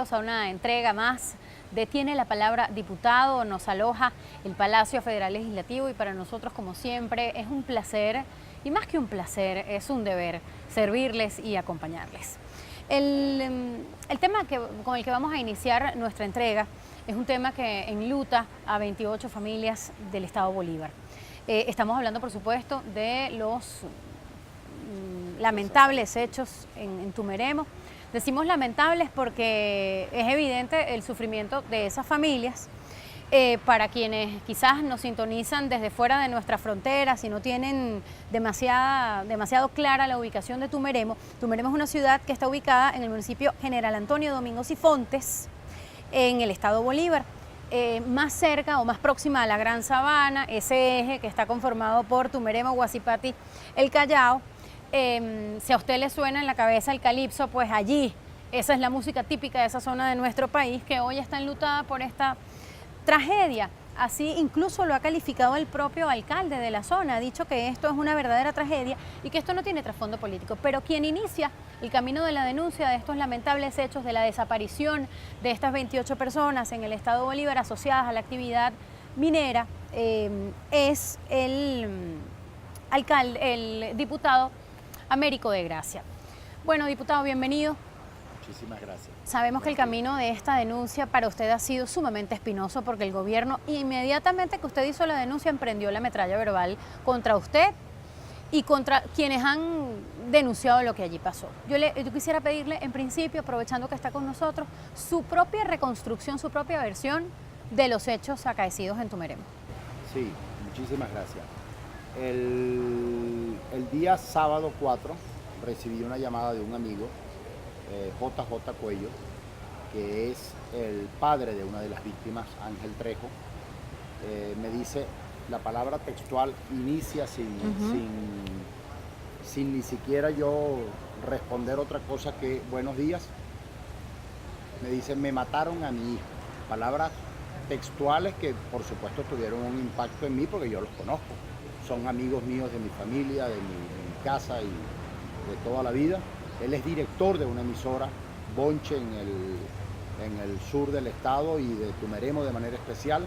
bienvenidos a una entrega más de Tiene la Palabra Diputado. Nos aloja el Palacio Federal Legislativo y para nosotros, como siempre, es un placer, y más que un placer, es un deber servirles y acompañarles. El tema con el que vamos a iniciar nuestra entrega es un tema que enluta a 28 familias del Estado Bolívar. Estamos hablando, por supuesto, de los lamentables hechos en Tumeremo. Decimos lamentables porque es evidente el sufrimiento de esas familias. Para quienes quizás nos sintonizan desde fuera de nuestra frontera, si no tienen demasiado clara la ubicación de Tumeremo, Tumeremo es una ciudad que está ubicada en el municipio General Antonio Domingos y Fontes, en el estado Bolívar, más cerca o más próxima a la Gran Sabana, ese eje que está conformado por Tumeremo, Guasipati, el Callao. Si a usted le suena en la cabeza el calipso, pues allí, esa es la música típica de esa zona de nuestro país que hoy está enlutada por esta tragedia. Así incluso lo ha calificado el propio alcalde de la zona, ha dicho que esto es una verdadera tragedia y que esto no tiene trasfondo político. Pero quien inicia el camino de la denuncia de estos lamentables hechos de la desaparición de estas 28 personas en el estado Bolívar asociadas a la actividad minera es el diputado Américo de Gracia. Bueno, diputado, bienvenido. Muchísimas gracias. Sabemos que el camino de esta denuncia para usted ha sido sumamente espinoso porque el gobierno, inmediatamente que usted hizo la denuncia, emprendió la metralla verbal contra usted y contra quienes han denunciado lo que allí pasó. Yo quisiera pedirle, en principio, aprovechando que está con nosotros, su propia reconstrucción, su propia versión de los hechos acaecidos en Tumeremo. Sí, muchísimas gracias. El día sábado 4 recibí una llamada de un amigo, JJ Cuello, que es el padre de una de las víctimas, Ángel Trejo. Me dice, la palabra textual inicia sin ni siquiera yo responder otra cosa que buenos días. Me dice, me mataron a mi hijo. Palabras textuales que por supuesto tuvieron un impacto en mí porque yo los conozco. Son amigos míos de mi familia, de mi casa y de toda la vida. Él es director de una emisora, Bonche, en el sur del estado y de Tumeremo de manera especial.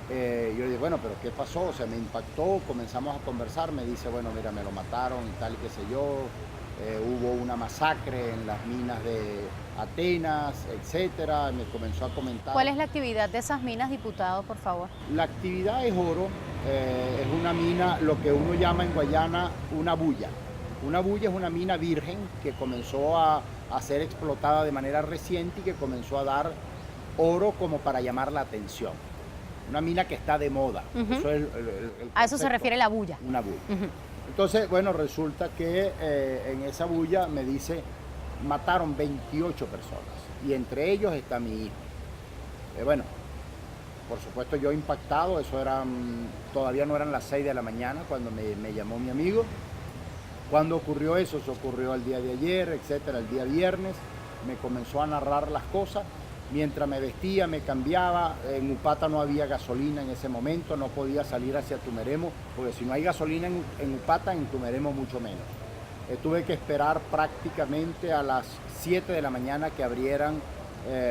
Yo le dije, bueno, pero ¿qué pasó? O sea, me impactó, comenzamos a conversar, me dice, bueno, mira, me lo mataron y tal y qué sé yo. Hubo una masacre en las minas de Atenas, etcétera. Me comenzó a comentar. ¿Cuál es la actividad de esas minas, diputado, por favor? La actividad es oro, es una mina, lo que uno llama en Guayana una bulla. Una bulla es una mina virgen que comenzó a ser explotada de manera reciente y que comenzó a dar oro como para llamar la atención. Una mina que está de moda. Eso es a eso se refiere la bulla. Una bulla. Entonces, bueno, resulta que en esa bulla me dice, mataron 28 personas y entre ellos está mi hijo. Bueno, por supuesto yo impactado, todavía no eran las 6 de la mañana cuando me llamó mi amigo. ¿Cuándo ocurrió eso? Eso ocurrió el día de ayer, etcétera, el día viernes. Me comenzó a narrar las cosas. Mientras me vestía, me cambiaba. En Upata no había gasolina en ese momento, no podía salir hacia Tumeremo, porque si no hay gasolina en Upata, en Tumeremo mucho menos. Tuve que esperar prácticamente a las 7 de la mañana que abrieran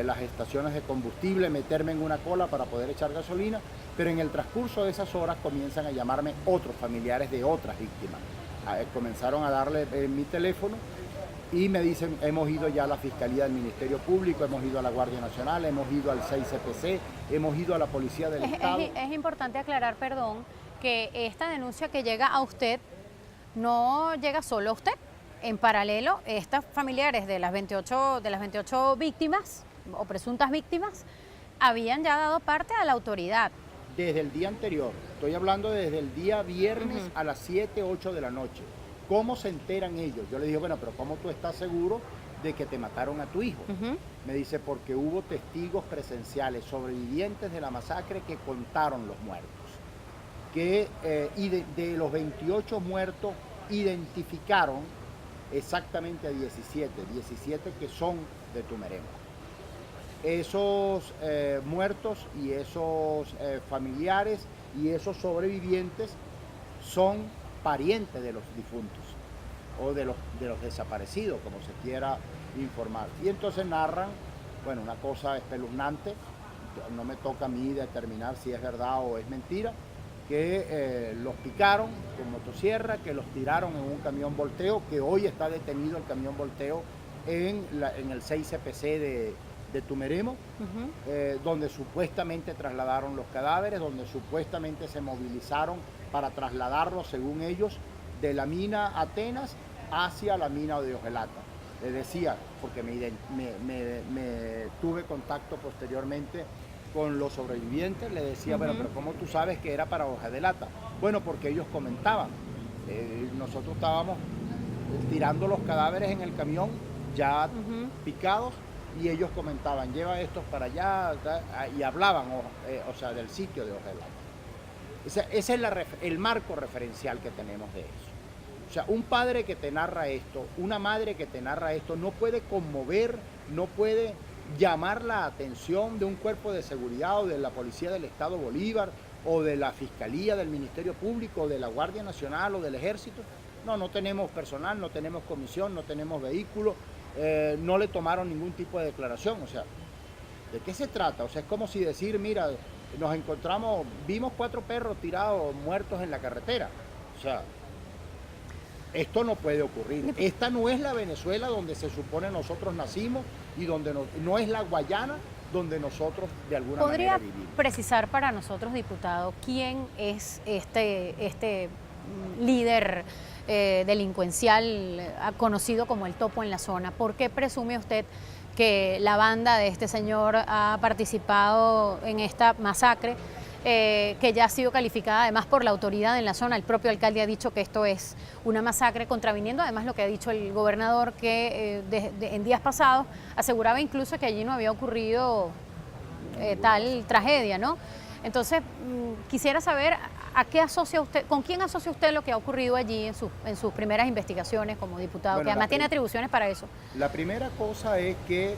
las estaciones de combustible, meterme en una cola para poder echar gasolina, pero en el transcurso de esas horas comienzan a llamarme otros familiares de otras víctimas. Comenzaron a darle mi teléfono y me dicen, hemos ido ya a la Fiscalía del Ministerio Público, hemos ido a la Guardia Nacional, hemos ido al 6CPC, hemos ido a la Policía del Estado. Es importante aclarar, perdón, que esta denuncia que llega a usted no llega solo a usted. En paralelo, estas familiares de las 28 víctimas o presuntas víctimas habían ya dado parte a la autoridad. Desde el día anterior, estoy hablando desde el día viernes a las 7, 8 de la noche. ¿Cómo se enteran ellos? Yo les dije, bueno, pero ¿cómo tú estás seguro de que te mataron a tu hijo? Me dice, porque hubo testigos presenciales, sobrevivientes de la masacre que contaron los muertos. Que de los 28 muertos identificaron exactamente a 17 que son de Tumeremo. Esos muertos y esos familiares y esos sobrevivientes son parientes de los difuntos o de los desaparecidos, como se quiera informar. Y entonces narran bueno, una cosa espeluznante, no me toca a mí determinar si es verdad o es mentira, que los picaron con motosierra, que los tiraron en un camión volteo, que hoy está detenido el camión volteo en el 6 CPC de Tumeremo, donde supuestamente trasladaron los cadáveres, donde supuestamente se movilizaron para trasladarlos, según ellos, de la mina Atenas hacia la mina de Ojalata. Les decía, porque me tuve contacto posteriormente con los sobrevivientes, le decía, bueno, pero ¿cómo tú sabes que era para Ojalata? Bueno, porque ellos comentaban, nosotros estábamos tirando los cadáveres en el camión ya picados, y ellos comentaban, lleva estos para allá, y hablaban, o sea, del sitio de Ojalata. Ese es el marco referencial que tenemos de eso. O sea, un padre que te narra esto, una madre que te narra esto, no puede conmover, no puede llamar la atención de un cuerpo de seguridad o de la Policía del Estado Bolívar o de la Fiscalía del Ministerio Público o de la Guardia Nacional o del Ejército. No, no tenemos personal, no tenemos comisión, no tenemos vehículo, no le tomaron ningún tipo de declaración. O sea, ¿de qué se trata? O sea, es como si decir, mira, nos encontramos, vimos 4 perros tirados muertos en la carretera. O sea, esto no puede ocurrir. Esta no es la Venezuela donde se supone nosotros nacimos y donde no es la Guayana donde nosotros de alguna manera vivimos. ¿Podría precisar para nosotros, diputado, quién es este líder delincuencial conocido como el Topo en la zona? ¿Por qué presume usted que la banda de este señor ha participado en esta masacre? Que ya ha sido calificada además por la autoridad en la zona. El propio alcalde ha dicho que esto es una masacre, contraviniendo además lo que ha dicho el gobernador, que en días pasados aseguraba incluso que allí no había ocurrido tal tragedia, ¿no? Entonces, quisiera saber a qué asocia usted, con quién asocia usted lo que ha ocurrido allí en sus primeras investigaciones como diputado, bueno, que además tiene atribuciones para eso. La primera cosa es que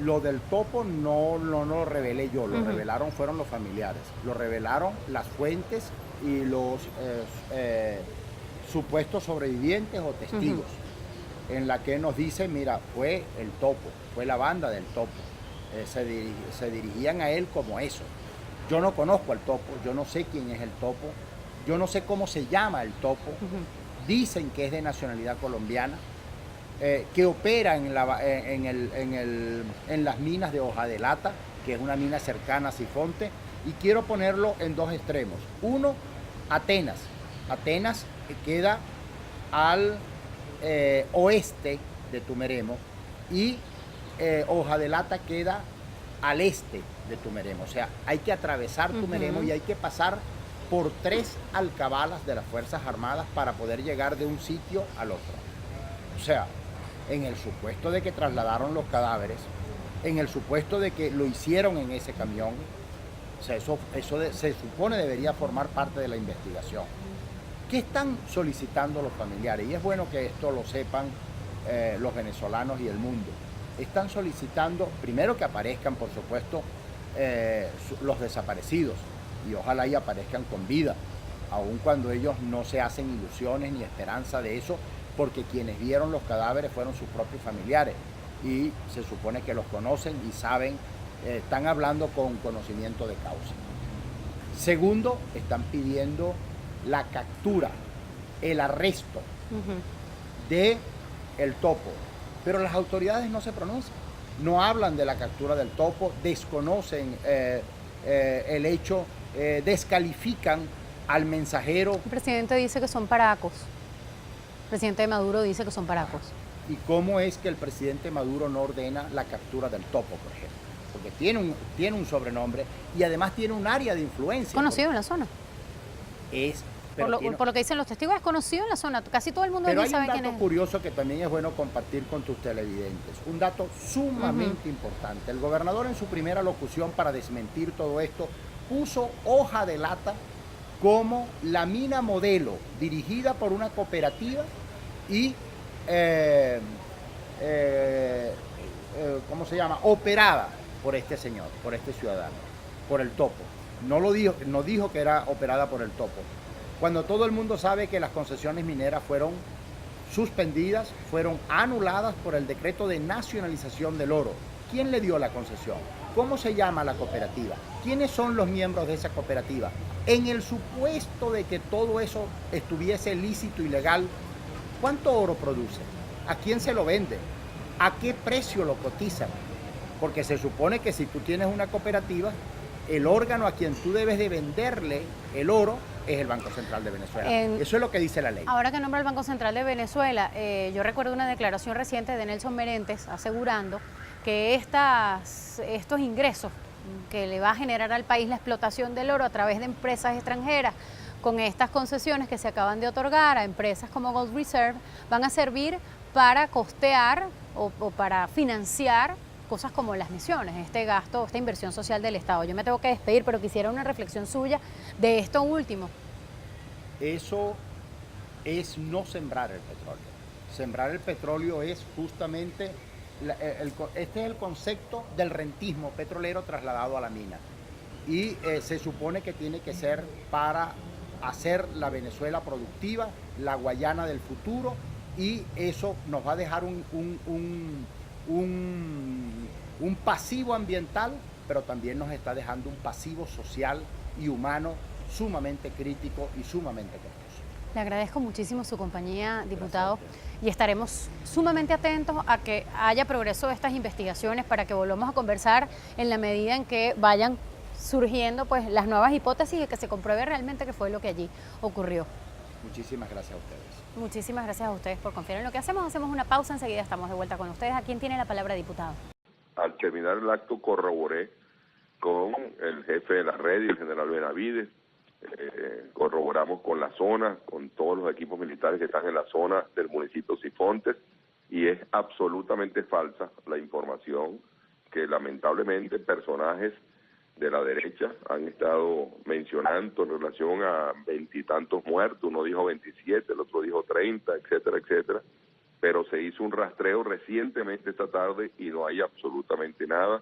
lo del Topo no lo revelé yo, lo revelaron fueron los familiares, lo revelaron las fuentes y los supuestos sobrevivientes o testigos, en la que nos dicen, mira, fue el Topo, fue la banda del Topo, se dirigían a él como eso. Yo no conozco al Topo, yo no sé quién es el Topo, yo no sé cómo se llama el Topo. Dicen que es de nacionalidad colombiana, que opera en las minas de Ojalata, que es una mina cercana a Sifonte, y quiero ponerlo en 2 extremos. Uno, Atenas. Atenas queda al oeste de Tumeremo y Ojalata queda al este de Tumeremo. O sea, hay que atravesar Tumeremo y hay que pasar por 3 alcabalas de las Fuerzas Armadas para poder llegar de un sitio al otro. O sea, en el supuesto de que trasladaron los cadáveres, en el supuesto de que lo hicieron en ese camión, o sea, eso se supone debería formar parte de la investigación. ¿Qué están solicitando los familiares? Y es bueno que esto lo sepan los venezolanos y el mundo. Están solicitando, primero, que aparezcan, por supuesto, los desaparecidos, y ojalá y aparezcan con vida, aun cuando ellos no se hacen ilusiones ni esperanza de eso, porque quienes vieron los cadáveres fueron sus propios familiares y se supone que los conocen y saben, están hablando con conocimiento de causa. Segundo, están pidiendo la captura, el arresto de el Topo, pero las autoridades no se pronuncian, no hablan de la captura del Topo, desconocen el hecho, descalifican al mensajero. El presidente dice que son paracos. El presidente Maduro dice que son paracos. ¿Y cómo es que el presidente Maduro no ordena la captura del Topo, por ejemplo? Porque tiene un sobrenombre y además tiene un área de influencia. Conocido en la zona. Por lo que dicen los testigos, es conocido en la zona. Casi todo el mundo allí sabe quién es. Pero hay un dato curioso que también es bueno compartir con tus televidentes. Un dato sumamente importante. El gobernador, en su primera locución para desmentir todo esto, puso Ojalata como la mina modelo dirigida por una cooperativa y ¿cómo se llama? Operada por este señor, por este ciudadano, por el Topo. No dijo que era operada por el Topo. Cuando todo el mundo sabe que las concesiones mineras fueron suspendidas, fueron anuladas por el decreto de nacionalización del oro. ¿Quién le dio la concesión? ¿Cómo se llama la cooperativa? ¿Quiénes son los miembros de esa cooperativa? En el supuesto de que todo eso estuviese lícito y legal, ¿cuánto oro produce? ¿A quién se lo vende? ¿A qué precio lo cotizan? Porque se supone que si tú tienes una cooperativa, el órgano a quien tú debes de venderle el oro es el Banco Central de Venezuela. Eso es lo que dice la ley. Ahora que nombra el Banco Central de Venezuela, yo recuerdo una declaración reciente de Nelson Merentes asegurando que estos ingresos que le va a generar al país la explotación del oro a través de empresas extranjeras, con estas concesiones que se acaban de otorgar a empresas como Gold Reserve, van a servir para costear o para financiar cosas como las misiones, este gasto, esta inversión social del Estado. Yo me tengo que despedir, pero quisiera una reflexión suya de esto último. Eso es no sembrar el petróleo. Sembrar el petróleo es justamente, este es el concepto del rentismo petrolero trasladado a la mina. Y se supone que tiene que ser para hacer la Venezuela productiva, la Guayana del futuro, y eso nos va a dejar un pasivo ambiental, pero también nos está dejando un pasivo social y humano sumamente crítico y sumamente costoso. Le agradezco muchísimo su compañía, diputado, y estaremos sumamente atentos a que haya progreso de estas investigaciones para que volvamos a conversar en la medida en que vayan surgiendo pues las nuevas hipótesis y que se compruebe realmente qué fue lo que allí ocurrió. Muchísimas gracias a ustedes. Muchísimas gracias a ustedes por confiar en lo que hacemos. Hacemos una pausa, enseguida estamos de vuelta con ustedes. ¿A quién tiene la palabra, diputado? Al terminar el acto corroboré con el jefe de la red y el general Benavides, corroboramos con la zona, con todos los equipos militares que están en la zona del municipio Sifontes, y es absolutamente falsa la información que lamentablemente personajes de la derecha han estado mencionando en relación a 20 y tantos muertos. Uno dijo 27, el otro dijo 30, etcétera, etcétera. Pero se hizo un rastreo recientemente esta tarde y no hay absolutamente nada.